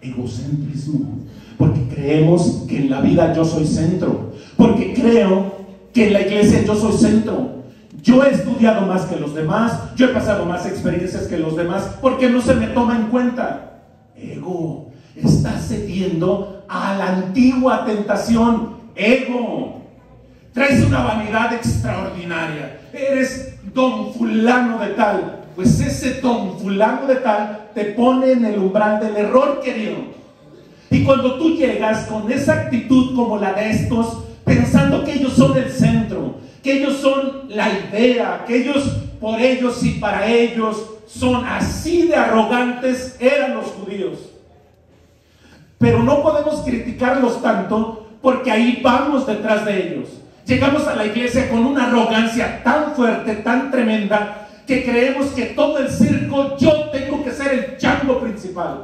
B: egocentrismo. Porque creemos que en la vida yo soy centro. Porque creo que en la iglesia yo soy centro. Yo he estudiado más que los demás, yo he pasado más experiencias que los demás, porque no se me toma en cuenta. Ego. Estás cediendo a la antigua tentación. Ego. Traes una vanidad extraordinaria. Eres don fulano de tal. Pues ese don fulano de tal te pone en el umbral del error, querido. Y cuando tú llegas con esa actitud como la de estos, pensando que ellos son el centro, que ellos son la idea, que ellos, por ellos y para ellos, son así de arrogantes, eran los judíos. Pero no podemos criticarlos tanto porque ahí vamos detrás de ellos. Llegamos a la iglesia con una arrogancia tan fuerte, tan tremenda, que creemos que todo el circo, yo tengo que ser el chango principal.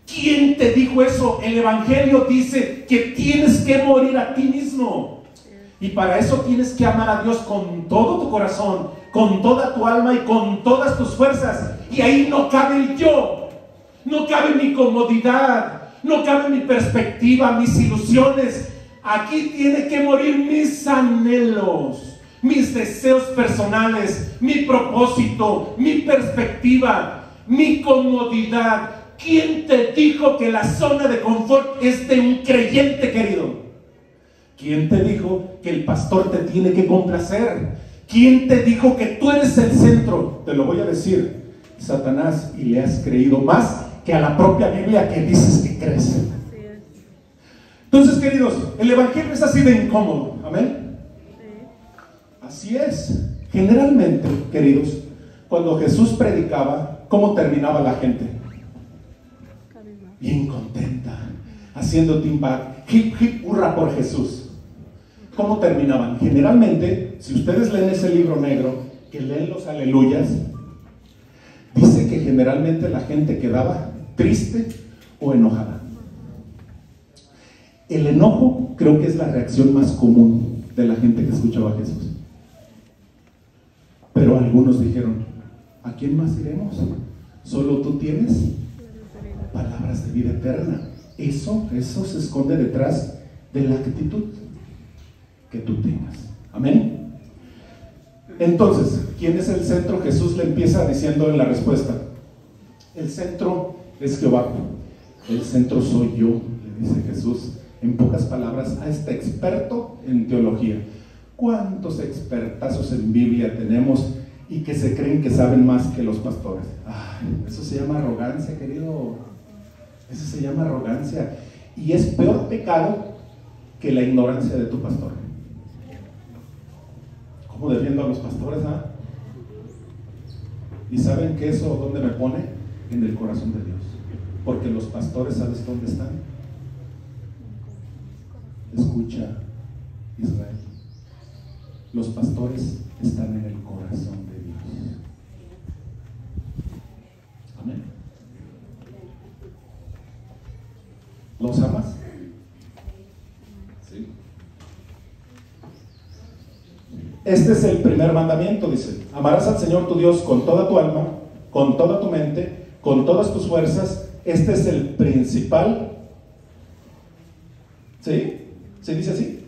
B: ¿Quién te dijo eso? El Evangelio dice que tienes que morir a ti mismo. Y para eso tienes que amar a Dios con todo tu corazón, con toda tu alma y con todas tus fuerzas. Y ahí no cabe el yo. No cabe mi comodidad, no cabe mi perspectiva, mis ilusiones. Aquí tiene que morir mis anhelos, mis deseos personales, mi propósito, mi perspectiva, mi comodidad. ¿Quién te dijo que la zona de confort es de un creyente, querido? ¿Quién te dijo que el pastor te tiene que complacer? ¿Quién te dijo que tú eres el centro? Te lo voy a decir, Satanás, y le has creído más que a la propia Biblia que dices que crees. Entonces, queridos, el Evangelio es así de incómodo. ¿Amén? Así es. Generalmente, queridos, cuando Jesús predicaba, ¿cómo terminaba la gente? Bien contenta, haciendo timba, hip hip hurra por Jesús. ¿Cómo terminaban? Generalmente, si ustedes leen ese libro negro, que leen los aleluyas, dice que generalmente la gente quedaba triste o enojada? El enojo creo que es la reacción más común de la gente que escuchaba a Jesús. Pero algunos dijeron, ¿a quién más iremos? Solo tú tienes palabras de vida eterna. Eso se esconde detrás de la actitud que tú tengas. Amén. Entonces, ¿quién es el centro? Jesús le empieza diciendo en la respuesta: el centro es Jehová, el centro soy yo, le dice Jesús. En pocas palabras, a este experto en teología. ¿Cuántos expertazos en Biblia tenemos y que se creen que saben más que los pastores? Ay, eso se llama arrogancia, querido. Eso se llama arrogancia. Y es peor pecado que la ignorancia de tu pastor. ¿Cómo defiendo a los pastores? ¿Y saben que eso dónde me pone? En el corazón de Dios. Porque los pastores, ¿sabes dónde están? Escucha, Israel. Los pastores están en el corazón de Dios. Amén. ¿Los amas? Sí. Este es el primer mandamiento, dice: amarás al Señor tu Dios con toda tu alma, con toda tu mente, con todas tus fuerzas. Este es el principal. ¿Sí? ¿Se dice así?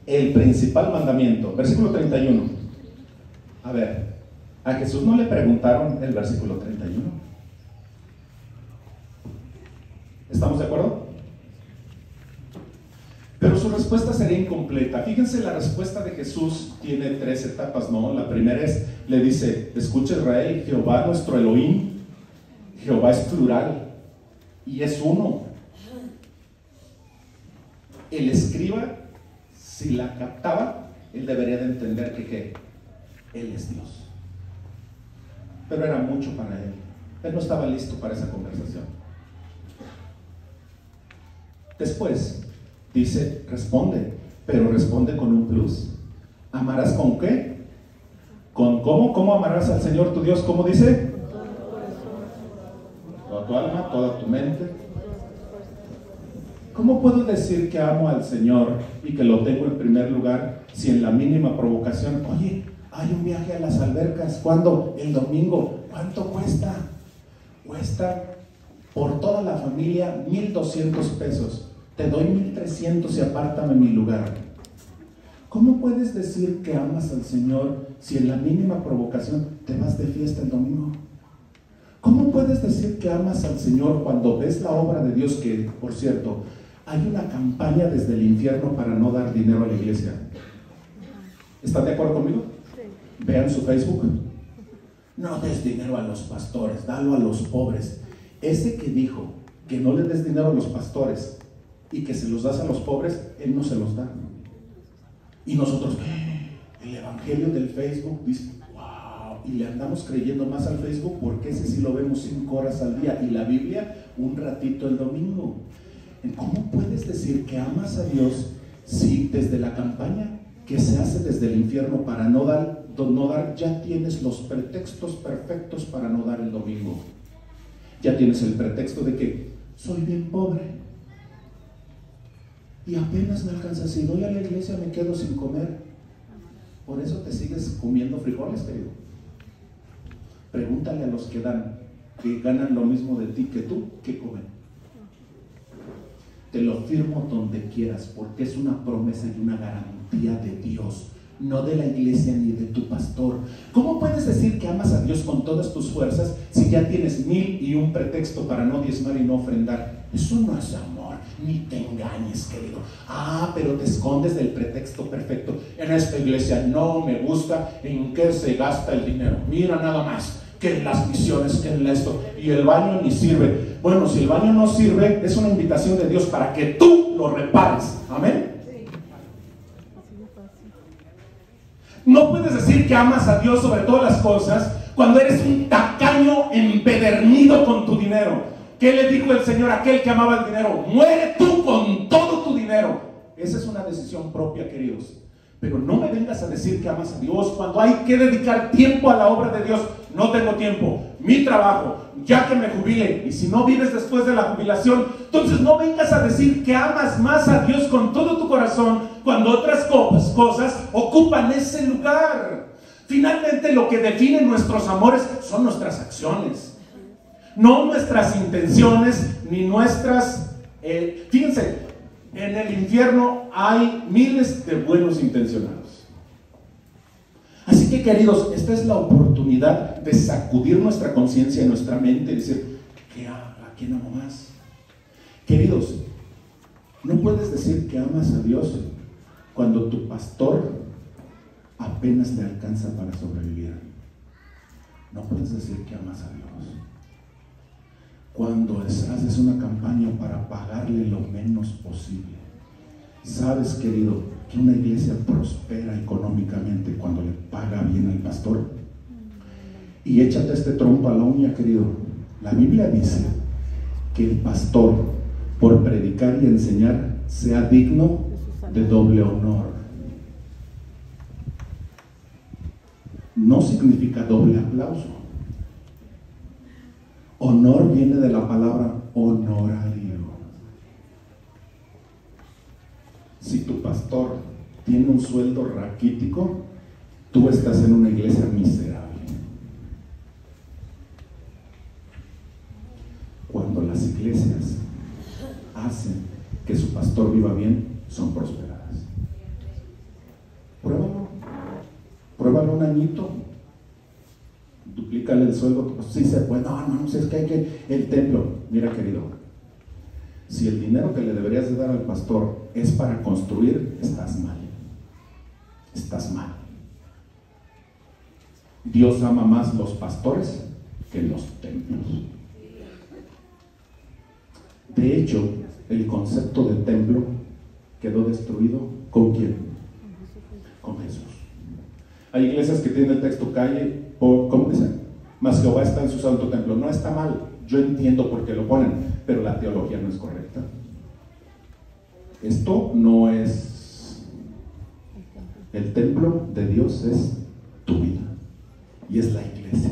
B: El principal mandamiento. Versículo 31. A ver, a Jesús no le preguntaron el versículo 31. ¿Estamos de acuerdo? Pero su respuesta sería incompleta. Fíjense, la respuesta de Jesús tiene 3 etapas, ¿no? La primera es, le dice: escucha Israel, Jehová nuestro Elohim. Jehová es plural y es uno. El escriba, si la captaba, él debería de entender que él es Dios. Pero era mucho para él. Él no estaba listo para esa conversación. Después dice, responde, pero responde con un plus. ¿Amarás con qué? ¿Con cómo? ¿Cómo amarás al Señor tu Dios? ¿Cómo dice? Toda tu alma, toda tu mente. ¿Cómo puedo decir que amo al Señor y que lo tengo en primer lugar si en la mínima provocación, oye, hay un viaje a las albercas, ¿cuándo? El domingo. ¿Cuánto cuesta? Cuesta por toda la familia 1,200 pesos. Te doy 1,300 y apártame mi lugar. ¿Cómo puedes decir que amas al Señor si en la mínima provocación te vas de fiesta el domingo? ¿Cómo puedes decir que amas al Señor cuando ves la obra de Dios? Que, por cierto, hay una campaña desde el infierno para no dar dinero a la iglesia. ¿Están de acuerdo conmigo? Sí. Vean su Facebook. No des dinero a los pastores, dalo a los pobres. Ese que dijo que no le des dinero a los pastores y que se los das a los pobres, él no se los da. Y nosotros, el evangelio del Facebook, dice, wow, y le andamos creyendo más al Facebook porque ese sí lo vemos 5 horas al día y la Biblia un ratito el domingo. ¿Cómo puedes decir que amas a Dios si desde la campaña que se hace desde el infierno para no dar, ya tienes los pretextos perfectos para no dar el domingo? Ya tienes el pretexto de que soy bien pobre y apenas me alcanza, si voy a la iglesia me quedo sin comer. Por eso te sigues comiendo frijoles, querido. Pregúntale a los que dan, que ganan lo mismo de ti que tú, ¿qué comen? Te lo firmo donde quieras, porque es una promesa y una garantía de Dios, no de la iglesia ni de tu pastor. ¿Cómo puedes decir que amas a Dios con todas tus fuerzas si ya tienes 1,001 pretexto para no diezmar y no ofrendar? Eso no es amor, ni te engañes, querido. Pero te escondes del pretexto perfecto. En esta iglesia no me gusta en qué se gasta el dinero. Mira nada más, que en las misiones, que en esto, y el baño ni sirve. Bueno, si el baño no sirve, es una invitación de Dios para que tú lo repares. Amén. No puedes decir que amas a Dios sobre todas las cosas cuando eres un tacaño empedernido con tu dinero. ¿Qué le dijo el Señor a aquel que amaba el dinero? Muere tú con todo tu dinero. Esa es una decisión propia, queridos. Pero no me vengas a decir que amas a Dios cuando hay que dedicar tiempo a la obra de Dios. No tengo tiempo. mi trabajo, ya que me jubile. Y si no vives después de la jubilación, entonces no vengas a decir que amas más a Dios con todo tu corazón cuando otras cosas ocupan ese lugar. Finalmente, lo que define nuestros amores son nuestras acciones, no nuestras intenciones ni nuestras... fíjense, en el infierno hay miles de buenos intencionados. Así que, queridos, esta es la oportunidad de sacudir nuestra conciencia y nuestra mente y decir, ¿a quién amo más? Queridos, no puedes decir que amas a Dios cuando tu pastor apenas le alcanza para sobrevivir. No puedes decir que amas a Dios cuando haces una campaña para pagarle lo menos posible. Sabes, querido, que una iglesia prospera económicamente cuando le paga bien al pastor. Y échate este trompo a la uña, querido. La Biblia dice que el pastor, por predicar y enseñar, sea digno de doble honor. No significa doble aplauso. Honor viene de la palabra honorario. Si tu pastor tiene un sueldo raquítico, tú estás en una iglesia miserable. Cuando las iglesias hacen que su pastor viva bien, son prosperadas. Pruébalo un añito. Duplícale el sueldo. Sí se puede. No, es que hay que... El templo. Mira, querido, si el dinero que le deberías de dar al pastor es para construir, estás mal. Estás mal. Dios ama más los pastores que los templos. De hecho, el concepto de templo quedó destruido. ¿Con quién? Con Jesús. Hay iglesias que tienen el texto calle, ¿cómo dicen? Mas Jehová está en su santo templo. No está mal, yo entiendo por qué lo ponen, pero la teología no es correcta. Esto no es... El templo de Dios es tu vida y es la iglesia.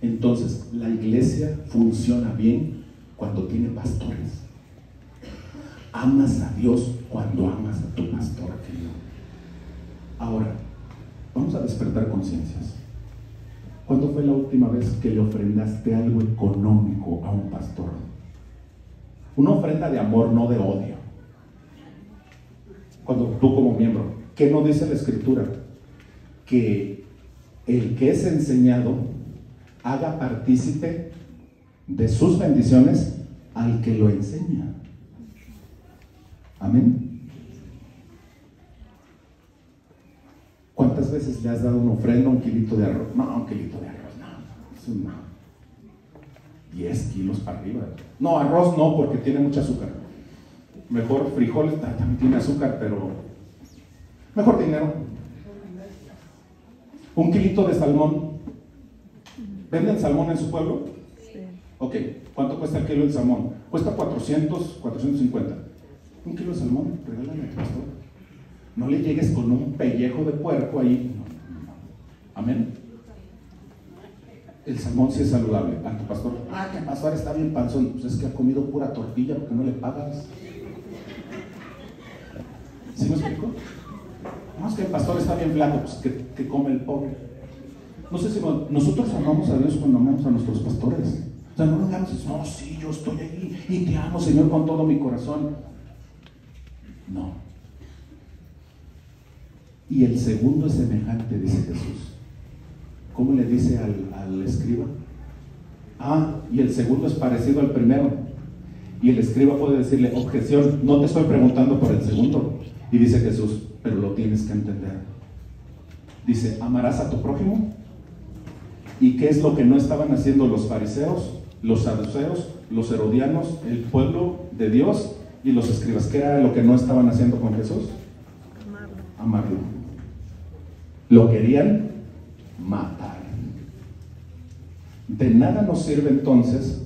B: Entonces, la iglesia funciona bien cuando tiene pastores. Amas a Dios cuando amas a tu pastor, querido. Ahora, vamos a despertar conciencias. ¿Cuándo fue la última vez que le ofrendaste algo económico a un pastor? Una ofrenda de amor, no de odio. Cuando tú como miembro, ¿qué no dice la Escritura? Que el que es enseñado haga partícipe de sus bendiciones al que lo enseña. Amén. ¿Cuántas veces le has dado una ofrenda, un kilito de arroz? No, un kilito de arroz, no, eso no. 10 kilos para arriba. No, arroz no, porque tiene mucho azúcar. Mejor frijoles, también tiene azúcar, pero mejor dinero. Un kilito de salmón. ¿Venden salmón en su pueblo? Sí. Ok, ¿cuánto cuesta el kilo de salmón? Cuesta 400, 450. Un kilo de salmón, regálame al pastor. No le llegues con un pellejo de puerco ahí. No. Amén. El salmón sí es saludable. A tu pastor, que el pastor está bien panzón. Pues es que ha comido pura tortilla porque no le pagas. ¿Sí me explico? No, es que el pastor está bien flaco. Pues que come el pobre. No sé si nosotros amamos a Dios cuando amamos a nuestros pastores. O sea, no nos digamos, no, sí, yo estoy ahí y te amo, Señor, con todo mi corazón. No. Y el segundo es semejante, dice Jesús. ¿Cómo le dice al escriba? Y el segundo es parecido al primero. Y el escriba puede decirle, objeción, no te estoy preguntando por el segundo. Y dice Jesús, pero lo tienes que entender. Dice, amarás a tu prójimo. ¿Y qué es lo que no estaban haciendo los fariseos, los saduceos, los herodianos, el pueblo de Dios y los escribas? ¿Qué era lo que no estaban haciendo con Jesús? Amarlo. Lo querían matar. De nada nos sirve entonces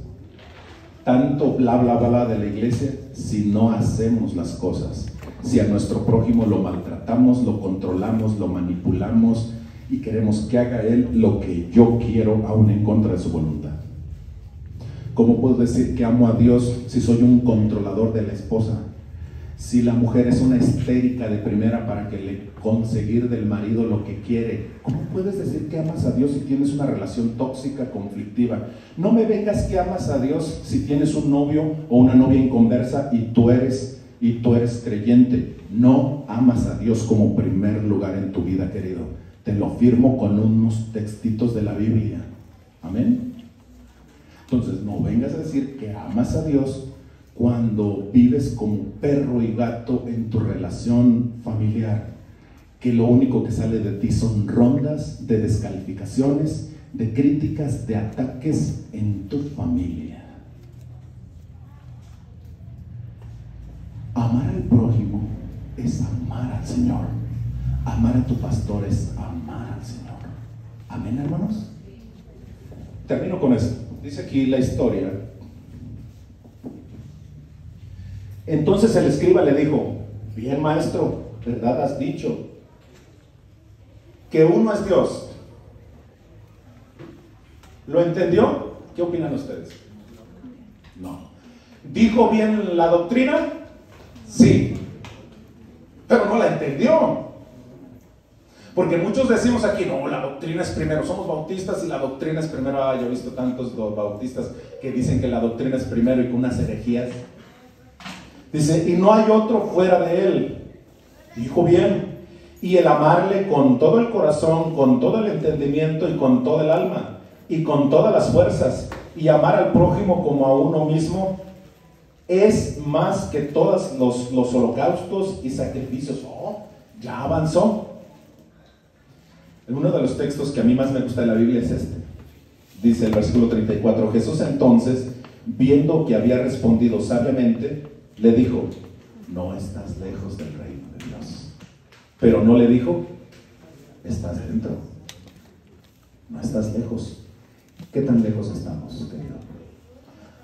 B: tanto bla bla bla de la iglesia si no hacemos las cosas, si a nuestro prójimo lo maltratamos, lo controlamos, lo manipulamos y queremos que haga Él lo que yo quiero, aún en contra de su voluntad. ¿Cómo puedo decir que amo a Dios si soy un controlador de la esposa? Si la mujer es una histérica de primera para que le conseguir del marido lo que quiere, ¿cómo puedes decir que amas a Dios si tienes una relación tóxica, conflictiva? No me vengas que amas a Dios si tienes un novio o una novia inconversa y tú eres creyente. No amas a Dios como primer lugar en tu vida, querido. Te lo firmo con unos textitos de la Biblia. Amén. Entonces, no vengas a decir que amas a Dios cuando vives como perro y gato en tu relación familiar, que lo único que sale de ti son rondas de descalificaciones, de críticas, de ataques en tu familia. Amar al prójimo es amar al Señor. Amar a tu pastor es amar al Señor. Amén, hermanos. Termino con esto. Dice aquí la historia. Entonces el escriba le dijo: bien, maestro, ¿verdad has dicho? Que uno es Dios. ¿Lo entendió? ¿Qué opinan ustedes? No. ¿Dijo bien la doctrina? Sí. Pero no la entendió. Porque muchos decimos aquí, no, la doctrina es primero. Somos bautistas y la doctrina es primero. Yo he visto tantos bautistas que dicen que la doctrina es primero y con unas herejías. Dice, y no hay otro fuera de él. Dijo bien. Y el amarle con todo el corazón, con todo el entendimiento y con todo el alma y con todas las fuerzas, y amar al prójimo como a uno mismo, es más que todos los holocaustos y sacrificios. Oh, ya avanzó. Uno de los textos que a mí más me gusta de la Biblia es este. Dice el versículo 34, Jesús entonces, viendo que había respondido sabiamente, le dijo, no estás lejos del reino de Dios. Pero no le dijo, estás dentro. No estás lejos. ¿Qué tan lejos estamos, querido?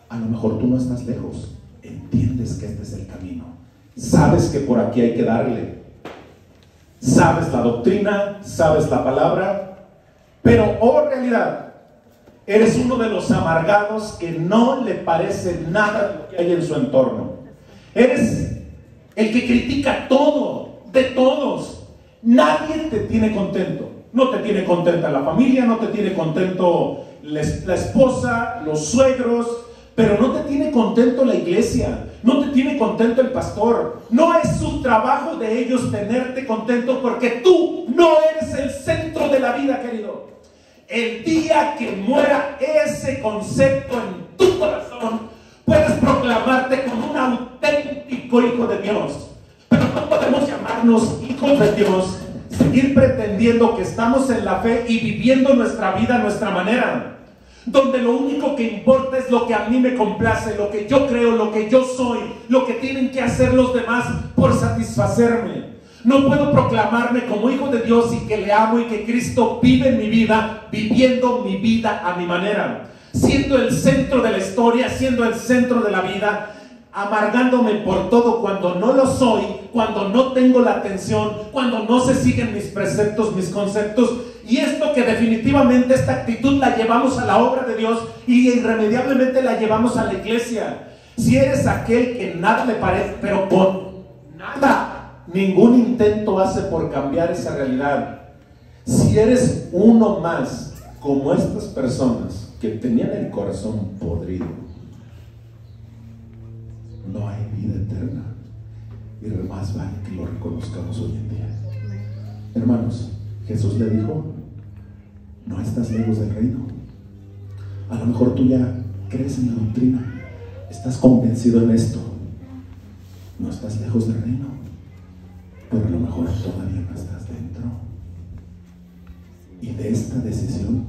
B: A lo mejor tú no estás lejos. Entiendes que este es el camino. Sabes que por aquí hay que darle. Sabes la doctrina, sabes la palabra, pero realidad, eres uno de los amargados que no le parece nada de lo que hay en su entorno. Eres el que critica todo, de todos. Nadie te tiene contento. No te tiene contenta la familia, no te tiene contento la esposa, los suegros, pero no te tiene contento la iglesia. No te tiene contento el pastor. No es su trabajo de ellos tenerte contento, porque tú no eres el centro de la vida, querido. El día que muera ese concepto en tu corazón, puedes proclamarte como un auténtico hijo de Dios. Pero no podemos llamarnos hijos de Dios, seguir pretendiendo que estamos en la fe y viviendo nuestra vida a nuestra manera, donde lo único que importa es lo que a mí me complace, lo que yo creo, lo que yo soy, lo que tienen que hacer los demás por satisfacerme. No puedo proclamarme como hijo de Dios y que le amo y que Cristo vive en mi vida, viviendo mi vida a mi manera, siendo el centro de la historia, siendo el centro de la vida, amargándome por todo cuando no lo soy, cuando no tengo la atención, cuando no se siguen mis preceptos, mis conceptos. Y esto que definitivamente esta actitud la llevamos a la obra de Dios y irremediablemente la llevamos a la iglesia. Si eres aquel que nada le parece, pero con nada, ningún intento hace por cambiar esa realidad. Si eres uno más como estas personas que tenían el corazón podrido, no hay vida eterna. Y más vale que lo reconozcamos hoy en día. Hermanos, Jesús le dijo, no estás lejos del reino. A lo mejor tú ya crees en la doctrina, estás convencido en esto. No estás lejos del reino, pero a lo mejor todavía no estás dentro. Y de esta decisión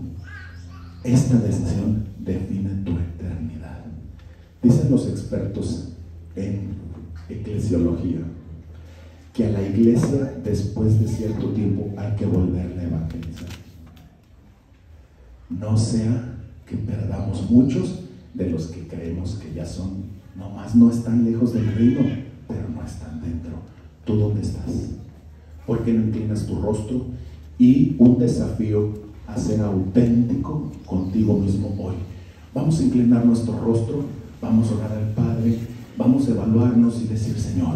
B: define tu eternidad. Dicen los expertos en eclesiología que a la iglesia después de cierto tiempo hay que volverla a evangelizar. No sea que perdamos muchos de los que creemos que ya son, nomás no están lejos del reino, pero no están dentro. ¿Tú dónde estás? ¿Por qué no inclinas tu rostro y un desafío a ser auténtico contigo mismo hoy. Vamos a inclinar nuestro rostro, vamos a orar al Padre, vamos a evaluarnos y decir: Señor,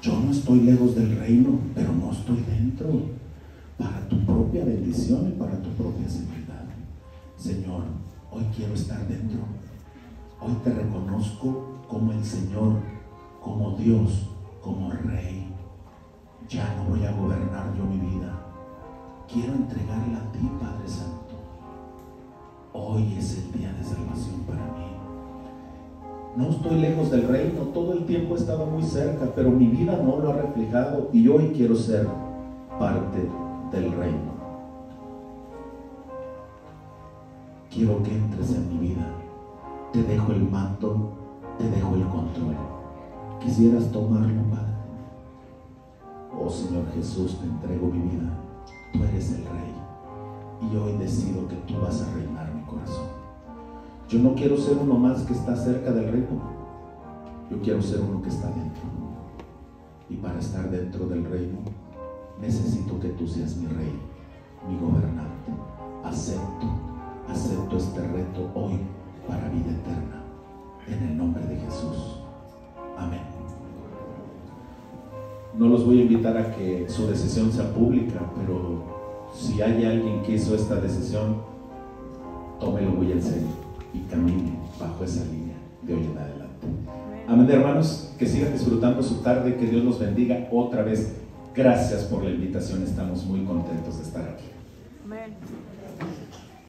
B: yo no estoy lejos del reino, pero no estoy dentro, para tu propia bendición y para tu propia seguridad. Señor, hoy quiero estar dentro. Hoy te reconozco como el Señor, como Dios, como Rey. Ya no voy a gobernar yo mi vida. Quiero entregarla a ti, Padre Santo. Hoy es el día de salvación para mí. No estoy lejos del reino, todo el tiempo he estado muy cerca, pero mi vida no lo ha reflejado y hoy quiero ser parte del reino. Quiero que entres en mi vida. Te dejo el mando, te dejo el control. ¿Quisieras tomarlo, Padre? Oh Señor Jesús, te entrego mi vida. Tú eres el Rey y hoy decido que tú vas a reinar mi corazón. Yo no quiero ser uno más que está cerca del reino. Yo quiero ser uno que está dentro. Y para estar dentro del reino necesito que tú seas mi Rey, mi gobernante. Acepto este reto hoy para vida eterna, en el nombre de Jesús. Amén. No los voy a invitar a que su decisión sea pública, pero si hay alguien que hizo esta decisión, tómelo muy en serio y camine bajo esa línea de hoy en adelante. Amén, hermanos, que sigan disfrutando su tarde, que Dios los bendiga otra vez. Gracias por la invitación, estamos muy contentos de estar aquí.
C: Amén.